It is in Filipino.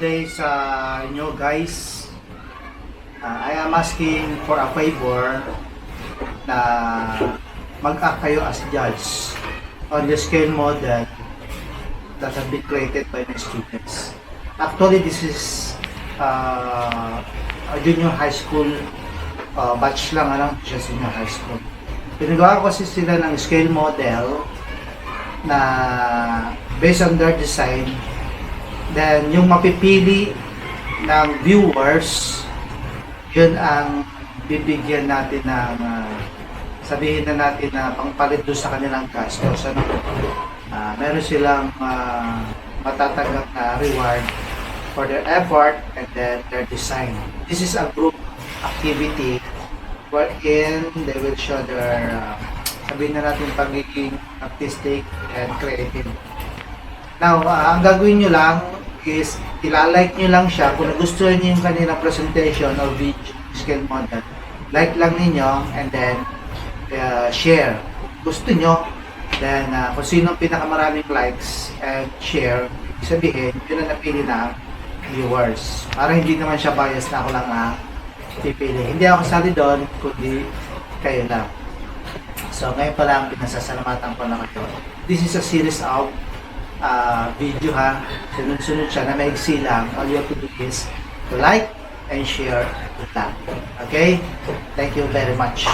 today sa inyo guys. I am asking for a favor na mag-act kayo as judge on the scale model that have been created by my students. Actually, this is a junior high school batch lang, siya junior high school. Pinagawa ko kasi sila ng scale model na based on their design. Then, yung mapipili ng viewers, yun ang bibigyan natin ng sabihin na natin na pangpalit doon sa kanilang gastos. Meron silang matatanggap na reward for their effort and then their design. This is a group activity wherein they will show their sabihin na natin pagiging artistic and creative. Now, ang gagawin nyo lang is ilalike nyo lang siya kung nagustuhan nyo yung kanilang presentation or video scale model. Like lang ninyo and then share. Gusto nyo, then kung sino pinakamaraming likes and share, sabihin, yun ang napili na viewers. Para hindi naman siya bias na ako lang pipili. Hindi ako kasali doon, kundi kayo lang. So, ngayon pa lang, pinasasalamatan ko na kayo. This is a series of video sunod-sunod siya na maigsi lang. All you have to do is to like and share it lang. Okay? Thank you very much.